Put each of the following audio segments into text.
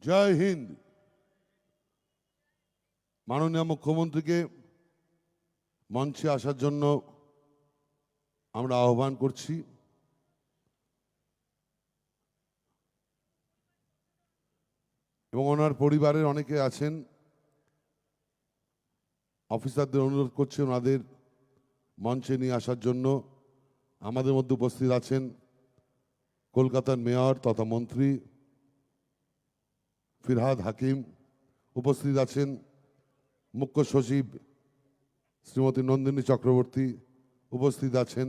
জয় হিন্দ। মাননীয় মুখ্যমন্ত্রীকে মঞ্চে আসার জন্য আমরা আহ্বান করছি। এবং ওনার পরিবারের অনেকে আছেন, অফিসারদের অনুরোধ করছি ওনাদের মঞ্চে নিয়ে আসার জন্য। আমাদের মধ্যে উপস্থিত আছেন কলকাতার মেয়র তথা মন্ত্রী ফিরহাদ হাকিম, উপস্থিত আছেন মুখ্য সচিব শ্রীমতী নন্দিনী চক্রবর্তী, উপস্থিত আছেন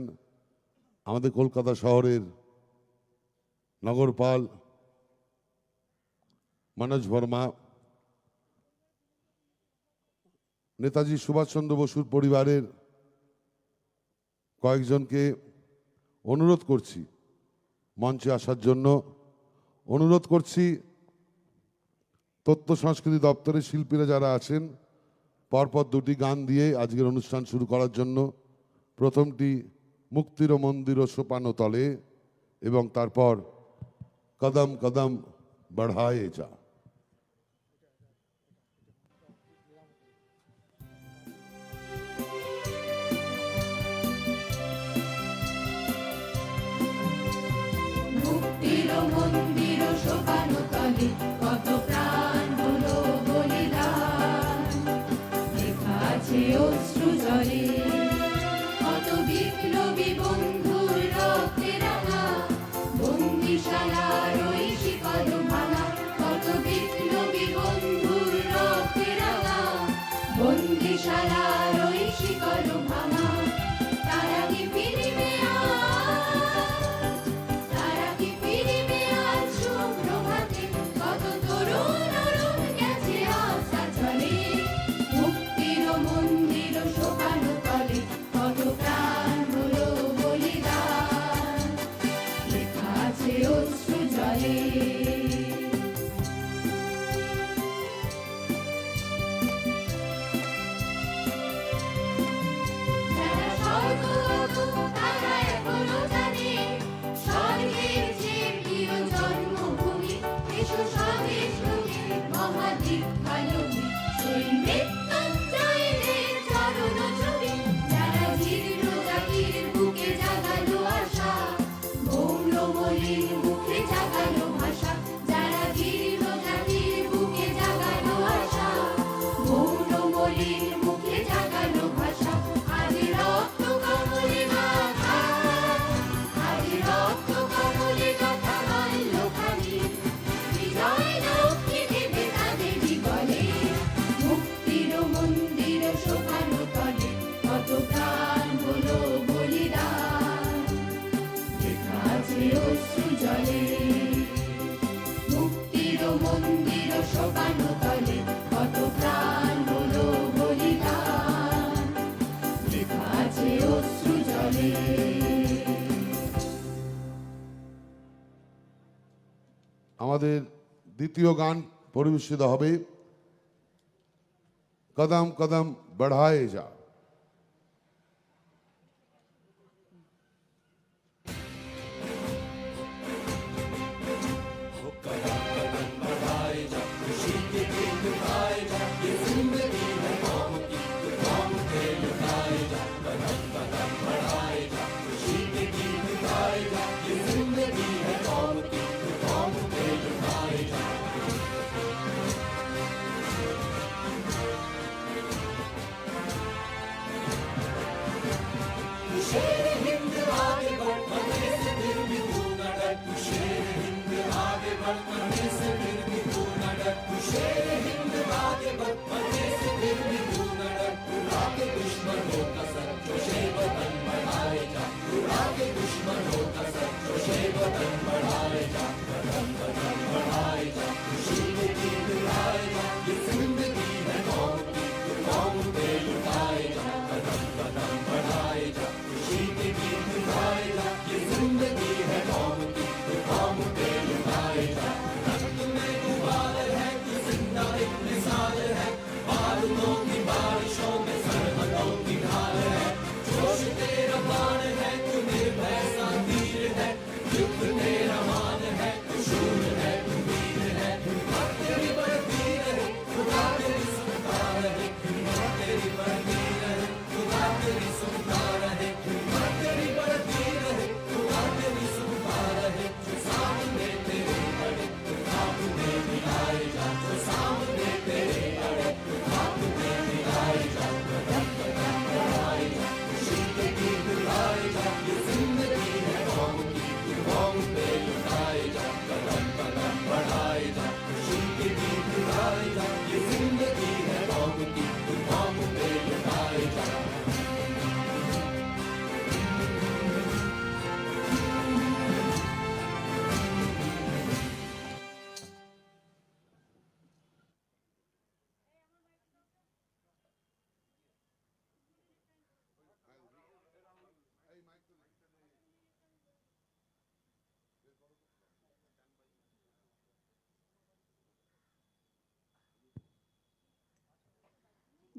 আমাদের কলকাতা শহরের নগরপাল মনোজ বর্মা, নেতাজি সুভাষচন্দ্র বসুর পরিবারের কয়েকজনকে অনুরোধ করছি মঞ্চে আসার জন্য। অনুরোধ করছি তথ্য সংস্কৃতি দপ্তরের শিল্পীরা যারা আছেন পরপর দুটি গান দিয়ে আজকের অনুষ্ঠান শুরু করার জন্য। প্রথমটি মুক্তির মন্দির সোপানো তলে এবং তারপর কদম কদম বঢ়ায়ে যা। মুক্তির মন্দির সোপানো তলে কত প্রাণ হলো বলিদান, লেখা আছে অশ্রু জলে কত বিপ্লবী বন্ধুর রক্তে রাঙা, বন্দিশালার ওই শিকল ভাঙা, কত বিপ্লবী বন্ধুর রক্তে রাঙা, বন্দিশালার ওই শিকল ভাঙা। তারা কি ফিরিবে তারা কি ফিরিবে আজ সুপ্রভাতে, কত তরুণ অরুণ গেছে আশা চলে। মুক্তির মন্দির সোপানো তলে কত প্রাণ হলো বলিদান, লেখা আছে অশ্রু জলে। যারা স্বর্গগত তারা এখনো জানে স্বর্গের যে প্রিয় জন্মভূমি, এসো স্বদেশ লোকে মহাদীক্ষালোকে, সেই মৃত্যুঞ্জয়দের চরণ ছবি। যারা জীর্ণ জাতির বুকে জাগালো আশা, মৌলমলিন মুখে জাগালো ভাষা। যারা জীর্ণ জাতির বুকে জাগালো আশা, মৌলমলিন মুখে জাগালো ভাষা। আজ রক্ত কমলে গাথা, আজ রক্ত কমলে গাথা বাল্যখানি, বিজয় লক্ষ্মী দেবে তাদেরই বলে। মুক্তির মন্দির সোপানো তলে কত প্রাণ হলো বলিদান, লেখা আছে অশ্রু জলে। মুক্তির মন্দির সোপানো তলে কত প্রাণ হলো বলিদান, লেখা আছে অশ্রু জলে। আমাদের দ্বিতীয় গান পরিবেশিত হবে কদম কদম বঢ়ায়ে যা। शेर हिंद आगे बढ़, मरने से फिर भी तू न डर। तू शेर हिंद आगे बढ़, मरने से फिर भी तू न डर। तू शेर हिंद आगे बढ़, मरने से फिर भी तू न डर। उड़ा के दुश्मनों का सर, जोशे वतन बढ़ाए जा। उड़ा के दुश्मनों का सर, जोशे वतन बढ़ाए जा। कदम कदम बढ़ाए जा, खुशी के गीत गाए जा। ये जिंदगी है कौम की, तू कौम पे लुटाए जा। कदम कदम बढ़ाए जा, खुशी के गीत गाए जा। ये जिंदगी है कौम की, तू कौम पे लुटाए जा। रक्त में उबाल है, तू जिंदा एक मिसाल है।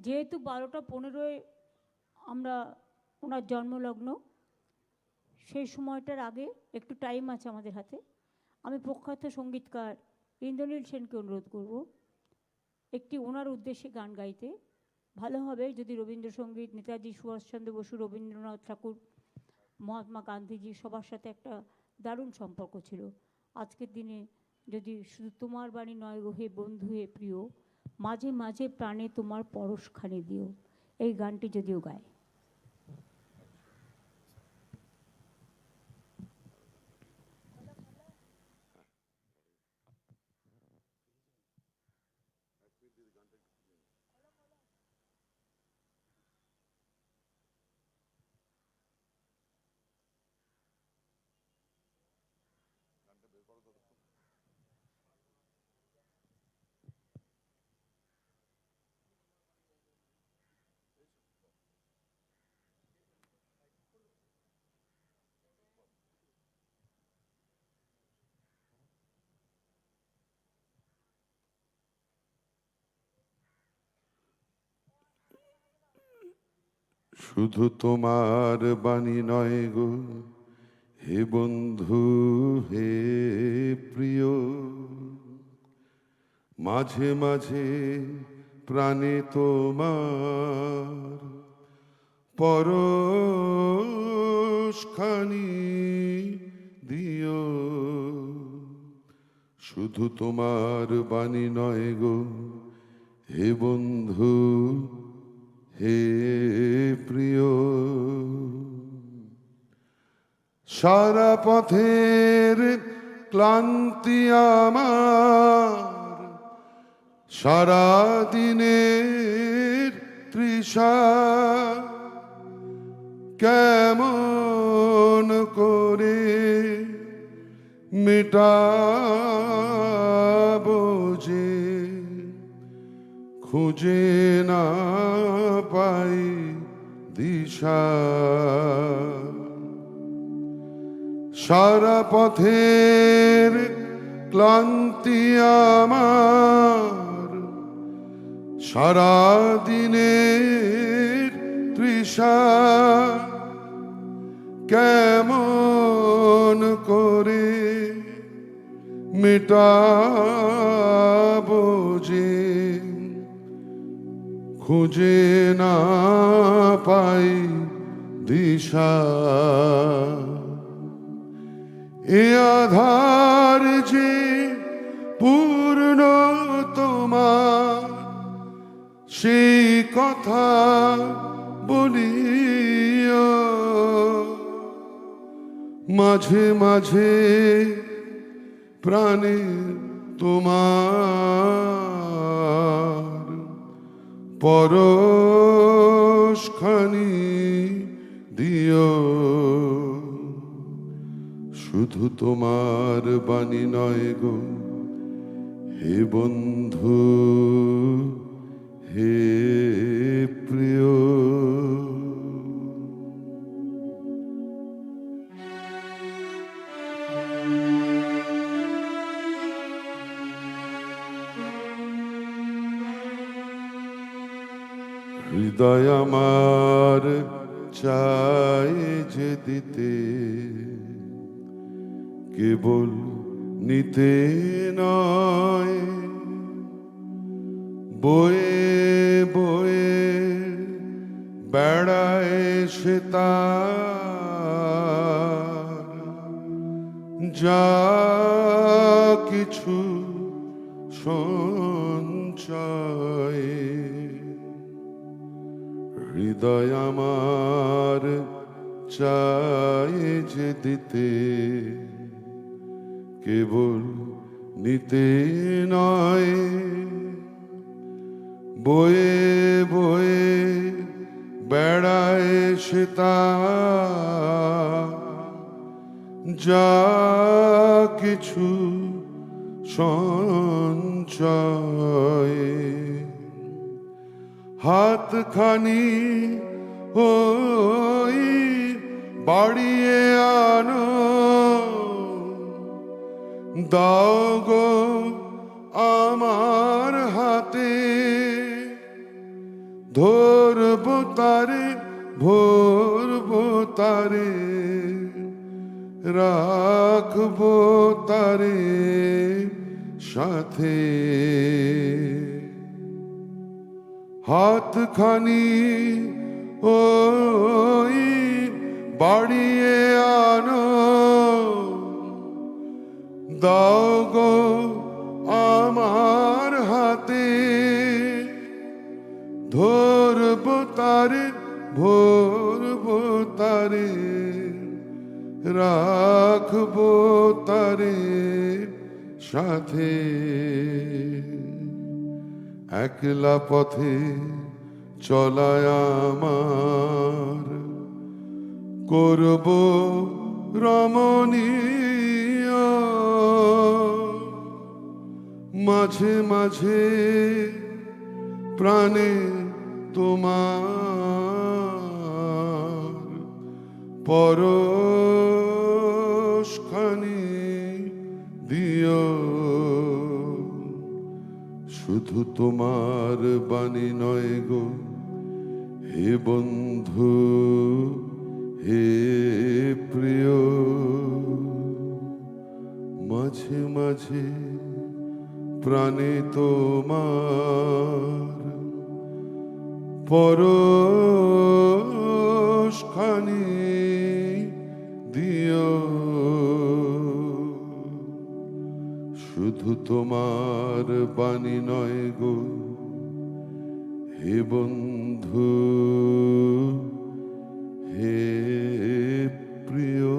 যেহেতু 12টা 15-য় আমরা ওনার জন্মলগ্ন, সেই সময়টার আগে একটু টাইম আছে আমাদের হাতে। আমি প্রখ্যাত সঙ্গীতকার ইন্দ্রনীল সেনকে অনুরোধ করব একটি ওনার উদ্দেশ্যে গান গাইতে। ভালো হবে যদি রবীন্দ্রসঙ্গীত, নেতাজি সুভাষচন্দ্র বসু, রবীন্দ্রনাথ ঠাকুর, মহাত্মা গান্ধীজি সবার সাথে একটা দারুণ সম্পর্ক ছিল। আজকের দিনে যদি শুধু তোমার বাণী নয় গো হে বন্ধু হে প্রিয়, মাঝে মাঝে প্রাণে তোমার পরশখানি দিও, এই গানটি যদিও গায়। শুধু তোমার বাণী নয় গো হে বন্ধু হে প্রিয়, মাঝে মাঝে প্রাণে তোমার পরশখানি দিও। শুধু তোমার বাণী নয় গো হে বন্ধু হে প্রিয়, সারা পথের ক্লান্তি আমার, সারা দিনের তৃষা কেমন করে মেটাবো যে, খুঁজে না পাই দিশা। সারা পথের ক্লান্তি আমার, সারা দিনের তৃষা কেমন করে মেটাবো যে, খুঁজে না পাই দিশা। এ আধার যে পূর্ণ তোমার, সেই কথা বলিও মাঝে মাঝে প্রাণে তোমার পরশখানি দিও। শুধু তোমার বাণী নয় গো হে বন্ধু হে প্রিয়। হৃদয় আমার চাই যে দিতে, কেবল নিতে নয়, বয়ে বয়ে বেড়ায় সে তার, যা কিছু সঞ্চয়। হৃদয় আমার চাই যে দিতে, কেবল নিতে নয়, বয়ে বয়ে বেড়ায় সে তার, যা কিছু সঞ্চয়। হাতখানি ওই বাড়িয়ে আনো, দাও গো আমার হাতে, ধরবো তারে ভরবো তারে রাখবো তারে সাথে হাতখানি ওই বাড়িয়ে আনো দাও গো আমার হাতে ধরবো তারে ভরবো তারে রাখবো তারে সাথে একলা পথে চলায় আমার করব রমণীয় মাঝে মাঝে প্রাণে তোমার পরশখানি দিও শুধু তোমার বাণী নয় গো হে বন্ধু হে প্রিয় মাঝে মাঝে প্রাণে তোমার পরশখানি দিও শুধু তোমার বাণী নয় গো হে বন্ধু হে প্রিয়।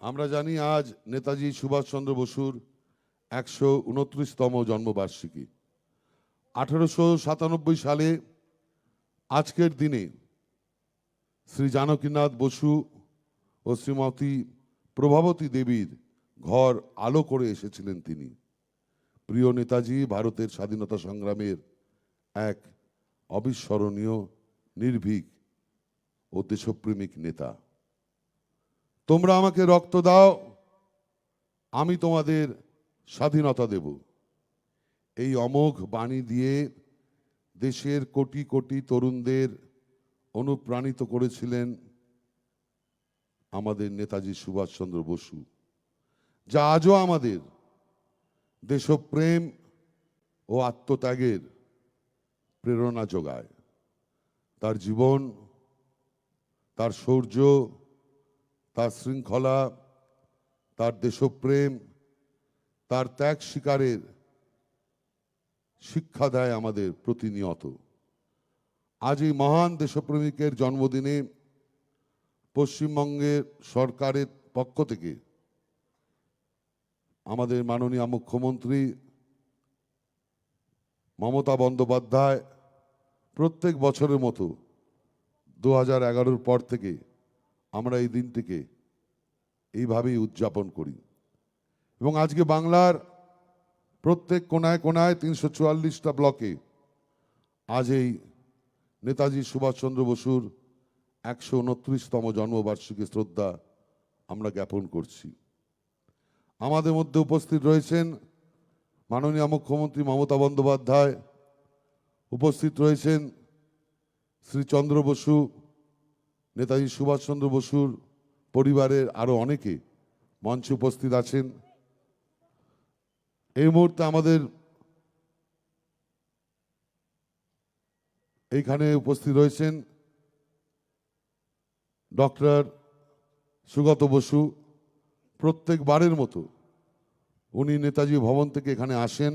আমরা জানি আজ নেতাজি সুভাষচন্দ্র বসুর 129তম জন্মবার্ষিকী। 1897 সালে আজকের দিনে শ্রী জানকীনাথ বসু ও শ্রীমতী প্রভাবতী দেবীর ঘর আলো করে এসেছিলেন তিনি। প্রিয় নেতাজি ভারতের স্বাধীনতা সংগ্রামের এক অবিস্মরণীয় নির্ভীক ও দেশপ্রেমিক নেতা। তোমরা আমাকে রক্ত দাও, আমি তোমাদের স্বাধীনতা দেব, এই অমোঘ বাণী দিয়ে দেশের কোটি কোটি তরুণদের অনুপ্রাণিত করেছিলেন আমাদের নেতাজি সুভাষচন্দ্র বসু, যা আজও আমাদের দেশপ্রেম ও আত্মত্যাগের প্রেরণা যোগায়। তার জীবন, তার শৌর্য, তার শৃঙ্খলা, তার দেশপ্রেম, তার ত্যাগ স্বীকারের শিক্ষা দেয় আমাদের প্রতিনিয়ত। আজ এই মহান দেশপ্রেমিকের জন্মদিনে পশ্চিমবঙ্গের সরকারের পক্ষ থেকে আমাদের মাননীয় মুখ্যমন্ত্রী মমতা বন্দ্যোপাধ্যায় প্রত্যেক বছরের মতো 2011-র পর থেকে আমরা এই দিনটিকে এইভাবেই উদযাপন করি এবং আজকে বাংলার প্রত্যেক কোনায় কোনায় 344টা ব্লকে আজ এই নেতাজি সুভাষচন্দ্র বসুর 129তম জন্মবার্ষিকী শ্রদ্ধা আমরা জ্ঞাপন করছি। আমাদের মধ্যে উপস্থিত রয়েছেন মাননীয় মুখ্যমন্ত্রী মমতা বন্দ্যোপাধ্যায়, উপস্থিত রয়েছেন শ্রী চন্দ্র বসু, নেতাজি সুভাষচন্দ্র বসুর পরিবারের আরো অনেকে মঞ্চে উপস্থিত আছেন। এই মুহূর্তে আমাদের এইখানে উপস্থিত রয়েছেন ডক্টর সুগত বসু। প্রত্যেকবারের মতো উনি নেতাজি ভবন থেকে এখানে আসেন।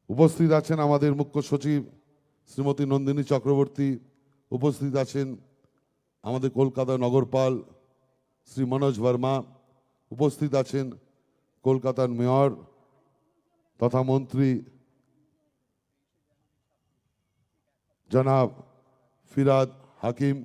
উপস্থিত আছেন আমাদের মুখ্য সচিব শ্রীমতী নন্দিনী চক্রবর্তী, উপস্থিত আছেন আমাদের কলকাতা নগরপাল শ্রী মনোজ বর্মা, উপস্থিত আছেন কলকাতার মেয়র তথা মন্ত্রী জনাব ফিরাদ হাকিম,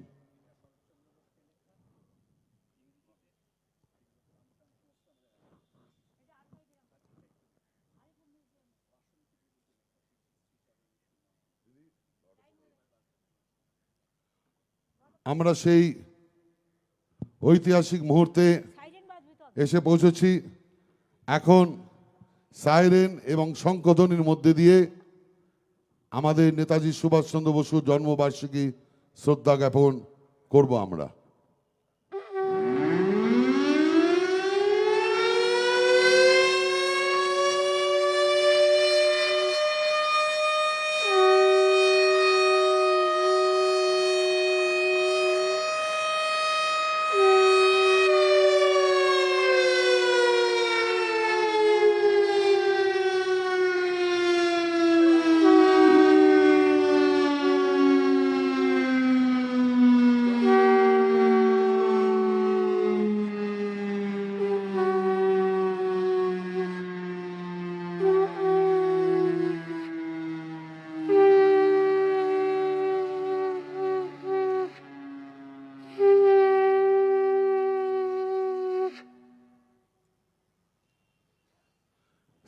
আমরা সেই ঐতিহাসিক মুহূর্তে এসে পৌঁছেছি। এখন সাইরেন এবং শঙ্খধ্বনির মধ্যে দিয়ে আমাদের নেতাজি সুভাষচন্দ্র বসুর জন্মবার্ষিকী শ্রদ্ধা জ্ঞাপন করব আমরা।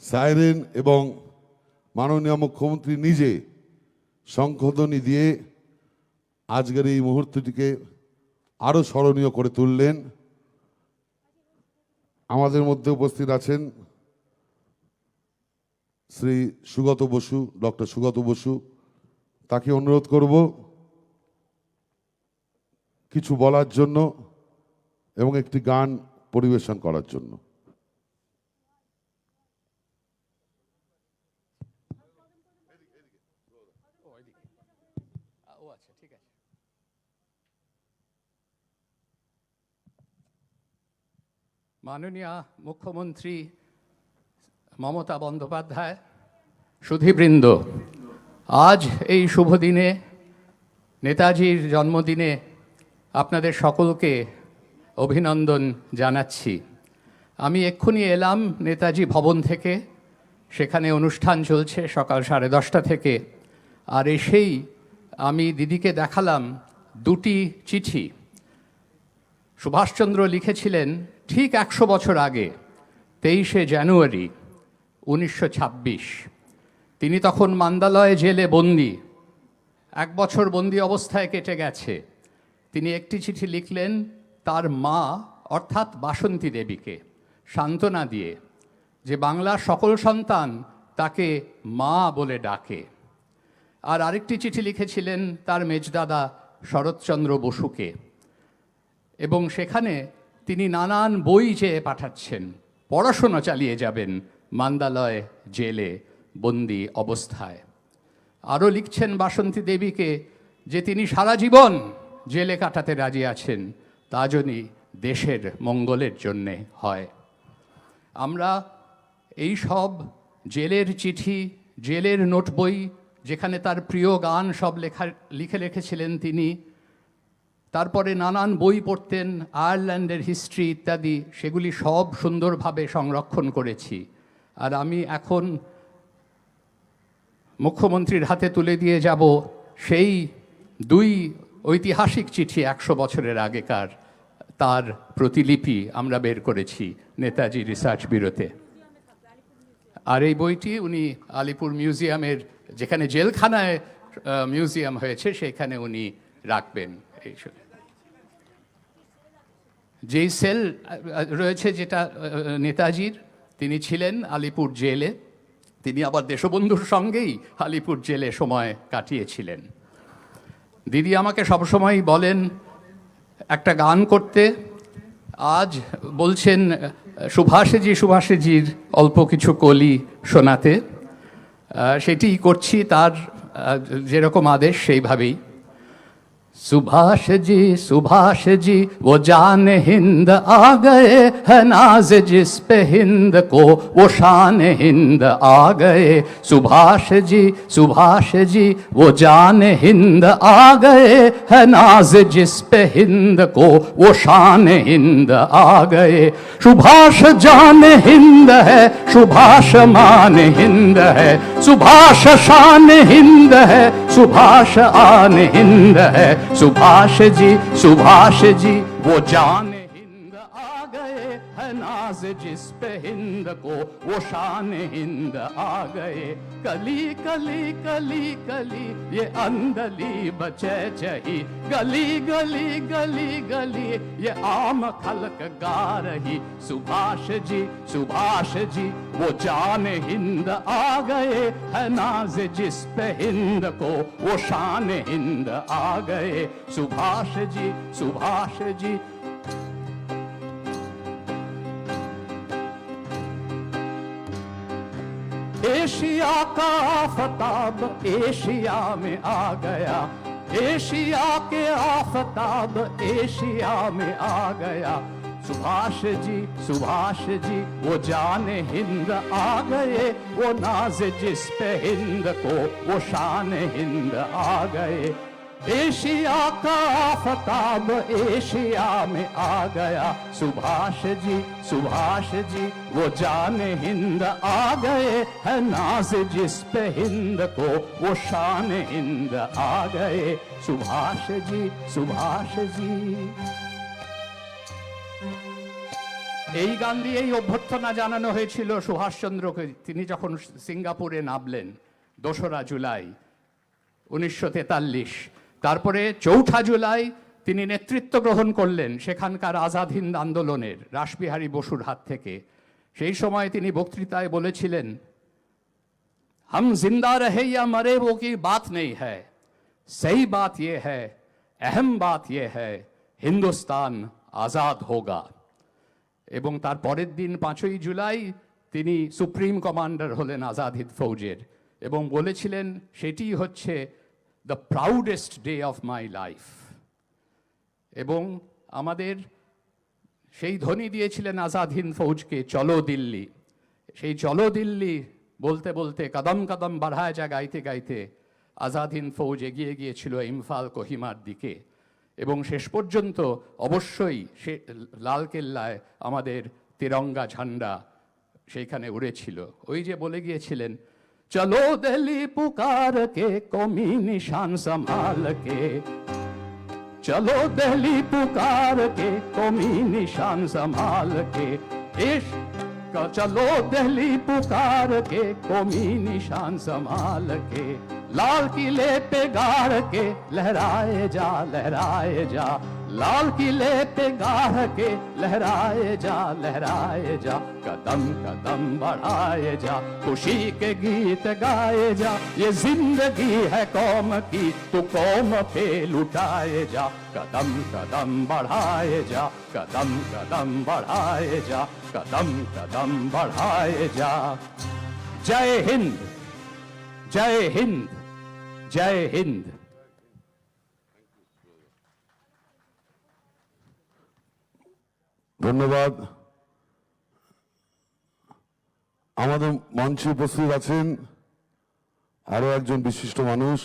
সাইরেন এবং মাননীয় মুখ্যমন্ত্রী নিজে শঙ্খধ্বনি দিয়ে আজকের এই মুহূর্তটিকে আরো স্মরণীয় করে তুললেন। আমাদের মধ্যে উপস্থিত আছেন শ্রী সুগত বসু, ডক্টর সুগত বসু। তাকে অনুরোধ করব কিছু বলার জন্য এবং একটি গান পরিবেশন করার জন্য। মাননীয় মুখ্যমন্ত্রী মমতা বন্দ্যোপাধ্যায়, সুধীবৃন্দ, আজ এই শুভ দিনে নেতাজির জন্মদিনে আপনাদের সকলকে অভিনন্দন জানাচ্ছি। আমি এক্ষুনি এলাম নেতাজি ভবন থেকে, সেখানে অনুষ্ঠান চলছে সকাল 10:30 থেকে। আর এসেই আমি দিদিকে দেখালাম দুটি চিঠি। সুভাষচন্দ্র লিখেছিলেন ঠিক 100 বছর আগে, 23শে জানুয়ারি 1926। তিনি তখন মান্দালয় জেলে বন্দী, 1 বছর বন্দী অবস্থায় কেটে গেছে। তিনি একটি চিঠি লিখলেন তার মা অর্থাৎ বাসন্তী দেবীকে সান্ত্বনা দিয়ে, যে বাংলার সকল সন্তান তাকে মা বলে ডাকে। আর আরেকটি চিঠি লিখেছিলেন তার মেজদাদা শরৎচন্দ্র বসুকে, এবং সেখানে তিনি নানান বই চেয়ে পাঠাচ্ছেন, পড়াশোনা চালিয়ে যাবেন মান্দালয় জেলে বন্দী অবস্থায়। আরও লিখছেন বাসন্তী দেবীকে যে তিনি সারা জীবন জেলে কাটাতে রাজি আছেন, তা যদি দেশের মঙ্গলের জন্যে হয়। আমরা এই সব জেলের চিঠি, জেলের নোট বই, যেখানে তার প্রিয় গান সব লিখে রেখেছিলেন তিনি, তারপরে নানান বই পড়তেন, আয়ারল্যান্ডের হিস্ট্রি ইত্যাদি, সেগুলি সব সুন্দরভাবে সংরক্ষণ করেছি। আর আমি এখন মুখ্যমন্ত্রীর হাতে তুলে দিয়ে যাব সেই 2 ঐতিহাসিক চিঠি 100 বছরের আগেকার, তার প্রতিলিপি আমরা বের করেছি নেতাজি রিসার্চ ব্যুরোতে। আর এই বইটি উনি আলিপুর মিউজিয়ামের, যেখানে জেলখানায় মিউজিয়াম হয়েছে, সেখানে উনি রাখবেন। যেই সেল রয়েছে যেটা নেতাজির, তিনি ছিলেন আলিপুর জেলে। তিনি আবার দেশবন্ধুর সঙ্গেই আলিপুর জেলে সময় কাটিয়েছিলেন। দিদি আমাকে সবসময় বলেন একটা গান করতে। আজ বলছেন সুভাষেজির অল্প কিছু কলি শোনাতে। সেটিই করছি, তার যেরকম আদেশ সেইভাবেই। सुभाष जी वो जान हिंद आ गए है नाज जिस पे हिंद को वो शान हिंद आ गए। सुभाष जी वो जान हिंद आ गए है नाज जिस पे हिंद को वो शान हिंद आ गए। सुभाष जान हिंद है, सुभाष मान हिंद है, सुभाष शान हिंद है, सुभाष आन हिंद है। सुभाष जी वो जान हिंद आ गए है नाज नाज जिस पे हिंद को वो शान हिंद आ गए। कली कली कली कली ये अंदली बचे चही, गली गली गली गली ये आम खलक गा रही। सुभाष जी वो जान हिंद आ गए, है नाज जिस पे हिंद को वो शान हिंद आ गए। सुभाष जी एशिया का आफताब एशिया में आ गया, एशिया के आफताब एशिया में आ गया। सुभाष जी वो जान हिंद आ गए, वो नाज जिस पे हिंद को वो शान हिंद आ गए। एशिया का आफताब एशिया में आ गया। सुभाष जी वो जान हिंद आ गए, है नाज जिस पे हिंद को वो शान हिंद आ गए। सुभाष जी এই গান দিয়েই অভ্যর্থনা জানানো হয়েছিল সুভাষচন্দ্রকে, তিনি যখন সিঙ্গাপুরে নামলেন 2রা জুলাই 1943। তারপরে 4ঠা জুলাই তিনি নেতৃত্ব গ্রহণ করলেন সেখানকার আজাদ হিন্দ আন্দোলনের রাসবিহারী বসুর হাত থেকে। সেই সময় তিনি বক্তৃতায় বলেছিলেন, हम जिंदा रहे या मरे वो की बात नहीं है, सही बात ये है, अहम बात ये है, हिंदुस्तान आजाद होगा। এবং তার পরের দিন 5ই জুলাই তিনি সুপ্রিম কমান্ডার হলেন আজাদ হিন্দ ফৌজের এবং বলেছিলেন সেটি হচ্ছে the প্রাউডেস্ট day of my life. এবং আমাদের সেই ধ্বনি দিয়েছিলেন আজাদ হিন্দ ফৌজকে, চলো দিল্লি। সেই চলো দিল্লি বলতে বলতে কদম কদম বাড়ায় যা গাইতে গাইতে আজাদ হিন্দ ফৌজ এগিয়ে গিয়েছিল ইমফাল কোহিমার দিকে। এবং শেষ পর্যন্ত অবশ্যই সে লালকেল্লায় আমাদের তিরঙ্গা ঝান্ডা সেইখানে উড়েছিল। ওই যে বলে গিয়েছিলেন, চলো দিল্লি পুকার কে কমি নিশান সম্ভাল কে, চলো দিল্লি পুকার কে কমি নিশান সম্ভাল কে, चलो दिल्ली पुकार के कौमी निशान संभाल के, लाल किले पे गाड़ के लहराए जा लाल किले पे गाड़ के लहराए जा, कदम कदम बढ़ाए जा, खुशी के गीत गाए जा। ये जिंदगी है कौम की, तू कौम पे लुटाए जा, कदम कदम बढ़ाए जा, कदम कदम बढ़ाए जा, कदम कदम बढ़ाए जा। जय हिंद, जय हिंद, जय हिंद। ধন্যবাদ। আমাদের মঞ্চে উপস্থিত আছেন আরো একজন বিশিষ্ট মানুষ,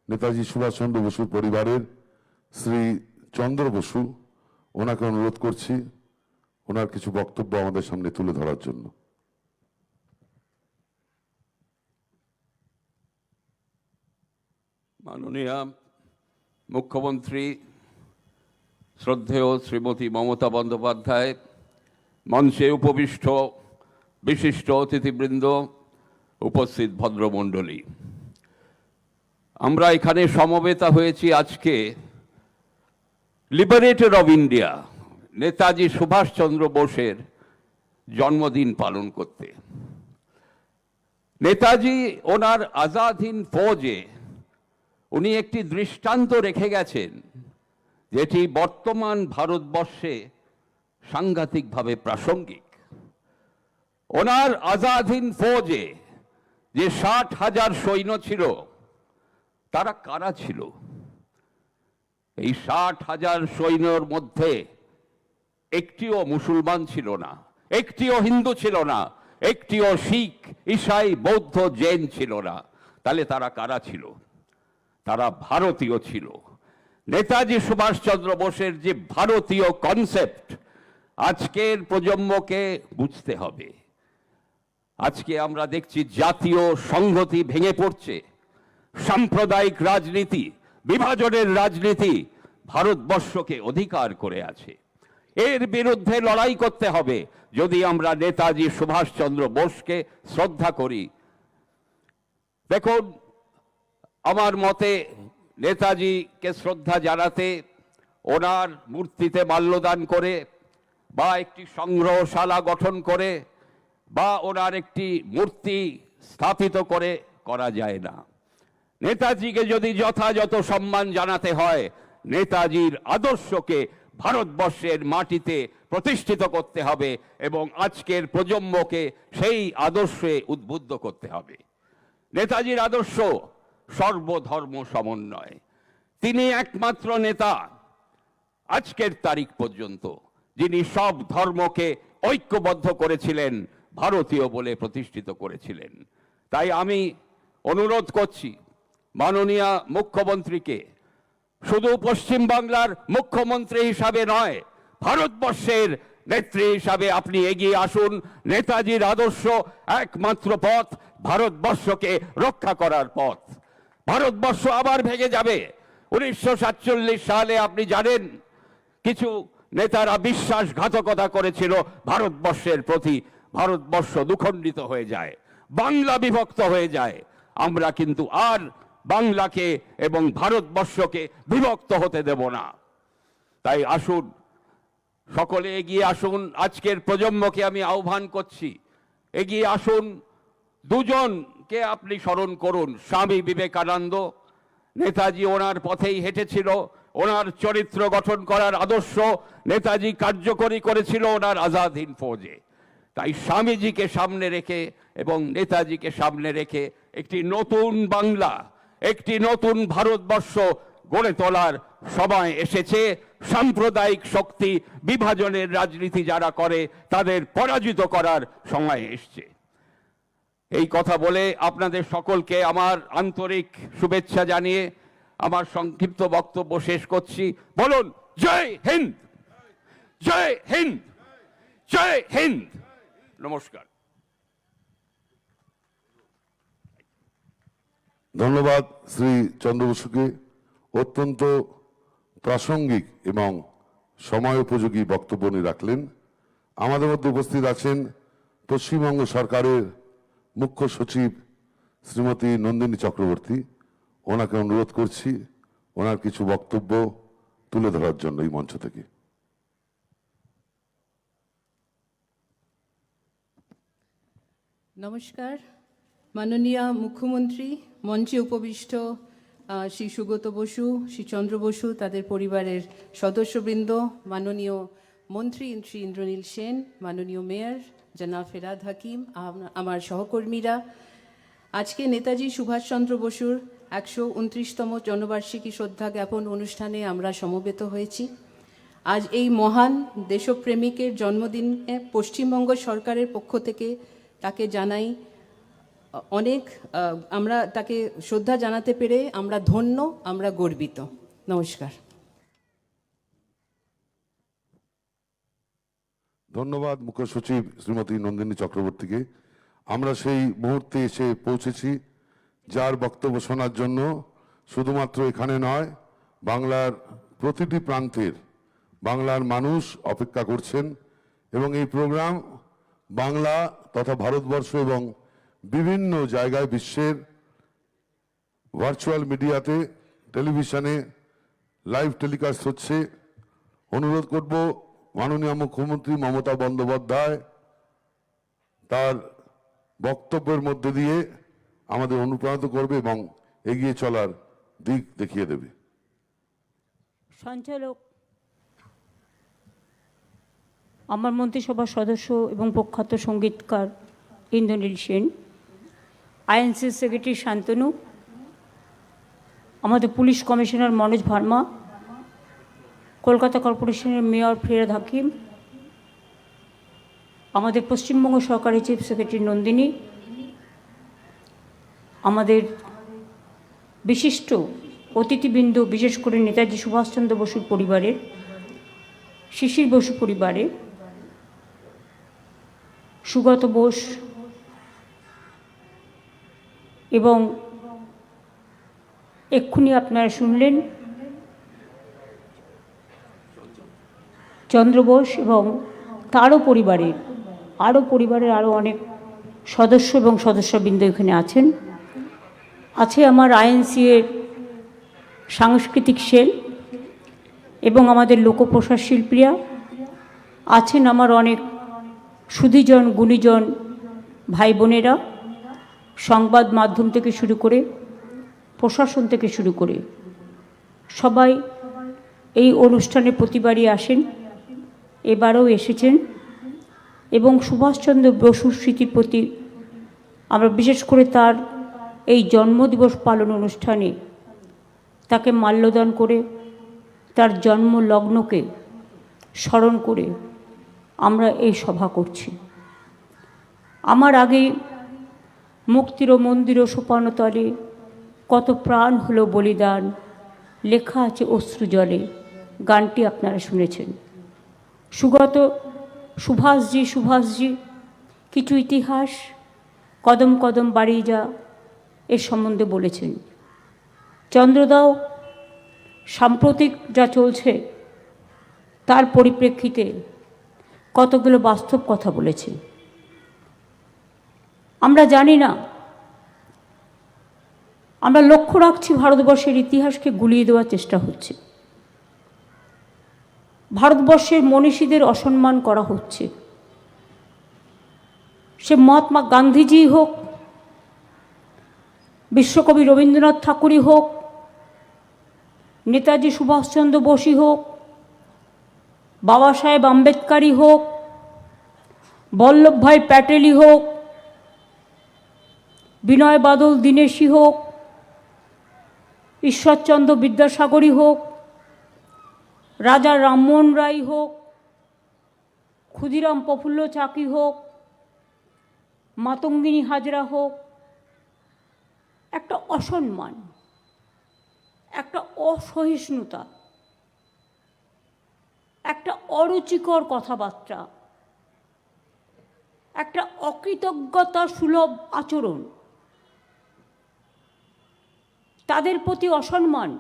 নেতাজি সুভাষচন্দ্র বসুর পরিবারের শ্রী চন্দ্র বসু। ওনাকে অনুরোধ করছি ওনার কিছু বক্তব্য আমাদের সামনে তুলে ধরার জন্য। মাননীয় মুখ্যমন্ত্রী শ্রদ্ধেয় শ্রীমতী মমতা বন্দ্যোপাধ্যায়, মঞ্চে উপবিষ্ট বিশিষ্ট অতিথিবৃন্দ, উপস্থিত ভদ্রমণ্ডলী, আমরা এখানে সমবেতা হয়েছি আজকে liberator of India Netaji Subhas Chandra বোসের জন্মদিন পালন করতে। নেতাজি ওনার আজাদ হিন্দ ফৌজে উনি একটি দৃষ্টান্ত রেখে গেছেন যেটি বর্তমান ভারতবর্ষে সাংঘাতিকভাবে প্রাসঙ্গিক। ওনার আজাদ হিন্দ ফৌজে যে 60,000 সৈন্য ছিল, তারা কারা ছিল? এই 60,000 সৈন্যর মধ্যে একটিও মুসলমান ছিল না, একটিও হিন্দু ছিল না, একটিও শিখ, ঈসাই, বৌদ্ধ, জৈন ছিল না। তাহলে তারা কারা ছিল? তারা ভারতীয় ছিল। নেতাজি সুভাষচন্দ্র বোসের যে ভারতীয় কনসেপ্ট আজকের প্রজন্মকে বুঝতে হবে। আজকে আমরা দেখছি জাতীয় সংহতি ভেঙে পড়ছে, সাম্প্রদায়িক রাজনীতি, বিভাজনের রাজনীতি ভারতবর্ষকে অধিকার করে আছে। এর বিরুদ্ধে লড়াই করতে হবে যদি আমরা নেতাজি সুভাষচন্দ্র বোসকে শ্রদ্ধা করি। দেখুন, আমার মতে নেতাজিকে শ্রদ্ধা জানাতে ওনার মূর্তিতে মাল্যদান করে বা একটি সংগ্রহশালা গঠন করে বা ওনার একটি মূর্তি স্থাপিত করে করা যায় না। নেতাজিকে যদি যথাযথ সম্মান জানাতে হয়, নেতাজির আদর্শকে ভারতবর্ষের মাটিতে প্রতিষ্ঠিত করতে হবে এবং আজকের প্রজন্মকে সেই আদর্শে উদ্বুদ্ধ করতে হবে। নেতাজির আদর্শ সর্বধর্ম সমন্বয়। তিনি একমাত্র নেতা আজকের তারিখ পর্যন্ত যিনি সব ধর্মকে ঐক্যবদ্ধ করেছিলেন, ভারতীয় বলে প্রতিষ্ঠিত করেছিলেন। তাই আমি অনুরোধ করছি মাননীয় মুখ্যমন্ত্রীকে, শুধু পশ্চিম বাংলার মুখ্যমন্ত্রী হিসাবে নয়, ভারতবর্ষের নেত্রী হিসাবে আপনি এগিয়ে আসুন। নেতাজির আদর্শ একমাত্র পথ ভারতবর্ষকে রক্ষা করার পথ। ভারতবর্ষ আবার ভেঙে যাবে। 1947 সালে আপনি জানেন কিছু নেতারা বিশ্বাসঘাতকতা করেছিল ভারতবর্ষের প্রতি। ভারতবর্ষ দুখণ্ডিত হয়ে যায়, বাংলা বিভক্ত হয়ে যায়। আমরা কিন্তু আর বাংলাকে এবং ভারতবর্ষকে বিভক্ত হতে দেব না। তাই আসুন, সকলে এগিয়ে আসুন। আজকের প্রজন্মকে আমি আহ্বান করছি, এগিয়ে আসুন। দুজনকে আপনি স্মরণ করুন। স্বামী বিবেকানন্দ, নেতাজি ওনার পথেই হেঁটেছিল, ওনার চরিত্র গঠন করার আদর্শ নেতাজি কার্যকরী করেছিল ওনার আজাদ হিন্দ ফৌজে। তাই স্বামীজিকে সামনে রেখে এবং নেতাজিকে সামনে রেখে একটি নতুন বাংলা, একটি নতুন ভারতবর্ষ গড়ে তোলার সময় এসেছে। সাম্প্রদায়িক শক্তি, বিভাজনের রাজনীতি যারা করে তাদের পরাজিত করার সময় এসছে। এই কথা বলে আপনাদের সকলকে আমার আন্তরিক শুভেচ্ছা জানিয়ে আমার সংক্ষিপ্ত বক্তব্য শেষ করছি। বলুন জয় হিন্দ, জয় হিন্দ, জয় হিন্দ। নমস্কার। ধন্যবাদ শ্রী চন্দ্র বসুকে। অত্যন্ত প্রাসঙ্গিক এবং সময় উপযোগী বক্তব্য উনি রাখলেন। আমাদের মধ্যে উপস্থিত আছেন পশ্চিমবঙ্গ সরকারের মুখ্য সচিব শ্রীমতী নন্দিনী চক্রবর্তী। ওনাকে অনুরোধ করছি ওনার কিছু বক্তব্য তুলে ধরার জন্য এই মঞ্চ থেকে। নমস্কার। মাননীয় মুখ্যমন্ত্রী, মঞ্চে উপবিষ্ট শ্রী সুগত বসু, শ্রী চন্দ্র বসু, তাদের পরিবারের সদস্যবৃন্দ, মাননীয় মন্ত্রী শ্রী ইন্দ্রনীল সেন, মাননীয় মেয়র জনাব ফেরাদ হাকিম, আমার সহকর্মীরা, আজকে নেতাজি সুভাষচন্দ্র বসুর 129তম জন্মবার্ষিকী শ্রদ্ধা জ্ঞাপন অনুষ্ঠানে আমরা সমবেত হয়েছি। আজ এই মহান দেশপ্রেমিকের জন্মদিনে পশ্চিমবঙ্গ সরকারের পক্ষ থেকে তাকে জানাই অনেক, আমরা তাকে শ্রদ্ধা জানাতে পেরে আমরা ধন্য, আমরা গর্বিত। নমস্কার। ধন্যবাদ মুখ্য সচিব শ্রীমতী নন্দিনী চক্রবর্তীকে। আমরা সেই মুহূর্তে এসে পৌঁছেছি যার বক্তব্য শোনার জন্য শুধুমাত্র এখানে নয়, বাংলার প্রতিটি প্রান্তের বাংলার মানুষ অপেক্ষা করছেন। এবং এই প্রোগ্রাম বাংলা তথা ভারতবর্ষ এবং বিভিন্ন জায়গায় বিশ্বের ভার্চুয়াল মিডিয়াতে, টেলিভিশনে লাইভ টেলিকাস্ট হচ্ছে। অনুরোধ করব মাননীয় মুখ্যমন্ত্রী মমতা বন্দ্যোপাধ্যায় তার বক্তব্যের মধ্যে দিয়ে আমাদের অনুপ্রাণিত করবে এবং এগিয়ে চলার দিক দেখিয়ে দেবে। সঞ্চালক, আমার মন্ত্রিসভার সদস্য এবং প্রখ্যাত সঙ্গীতকার ইন্দ্রনীল সেন, আইএনসি সেক্রেটারি শান্তনু, আমাদের পুলিশ কমিশনার মনোজ ভার্মা, কলকাতা কর্পোরেশনের মেয়র ফেরাদ হাকিম, আমাদের পশ্চিমবঙ্গ সরকারের চিফ সেক্রেটারি নন্দিনী, আমাদের বিশিষ্ট অতিথিবৃন্দ, বিশেষ করে নেতাজি সুভাষচন্দ্র বসুর পরিবারের, শিশির বসু পরিবারে, সুগত বোস এবং এক্ষুনি আপনারা শুনলেন চন্দ্র বোস এবং তারও পরিবারের আরও অনেক সদস্য এবং সদস্যবৃন্দ এখানে আছেন। আছে আমার আইএনসি এর সাংস্কৃতিক সেল এবং আমাদের লোকপ্রসার শিল্পীরা আছেন, আমার অনেক সুধীজন গুণীজন ভাই বোনেরা, সংবাদ মাধ্যম থেকে শুরু করে প্রশাসন থেকে শুরু করে সবাই এই অনুষ্ঠানে প্রতিবারই আসেন, এবারও এসেছেন। এবং সুভাষচন্দ্র বসুর স্মৃতির প্রতি আমরা বিশেষ করে তার এই জন্মদিবস পালন অনুষ্ঠানে তাকে মাল্যদান করে তার জন্ম লগ্নকে স্মরণ করে আমরা এই সভা করছি। আমার আগে মুক্তির মন্দির সোপানতলে কত প্রাণ হলো বলিদান, লেখা আছে অশ্রু জলে, গানটি আপনারা শুনেছেন। সুভাষজি কিছু ইতিহাস কদম কদম বাড়িয়ে যা এর সম্বন্ধে বলেছেন। চন্দ্রদাও সাম্প্রতিক যা চলছে তার পরিপ্রেক্ষিতে কতগুলো বাস্তব কথা বলেছে। আমরা জানি না, আমরা লক্ষ্য রাখছি ভারতবর্ষের ইতিহাসকে গুলিয়ে দেওয়ার চেষ্টা হচ্ছে, ভারতবর্ষের মনীষীদের অসম্মান করা হচ্ছে। সে মহাত্মা গান্ধীজি হোক, বিশ্বকবি রবীন্দ্রনাথ ঠাকুরই হোক, নেতাজি সুভাষচন্দ্র বোসই হোক, বাবা সাহেব আম্বেদকারই হোক, বল্লভভাই প্যাটেলই হোক, বিনয় বাদল দীনেশই হোক, ঈশ্বরচন্দ্র বিদ্যাসাগরই হোক, রাজা রামমোহন রায় হোক, ক্ষুদিরাম প্রফুল্ল চাকি হোক, মাতঙ্গিনী হাজরা হোক, একটা অসম্মান, একটা অসহিষ্ণুতা, একটা অরুচিকর কথাবার্তা, একটা অকৃতজ্ঞতা সুলভ আচরণ, তাদের প্রতি অসম্মান,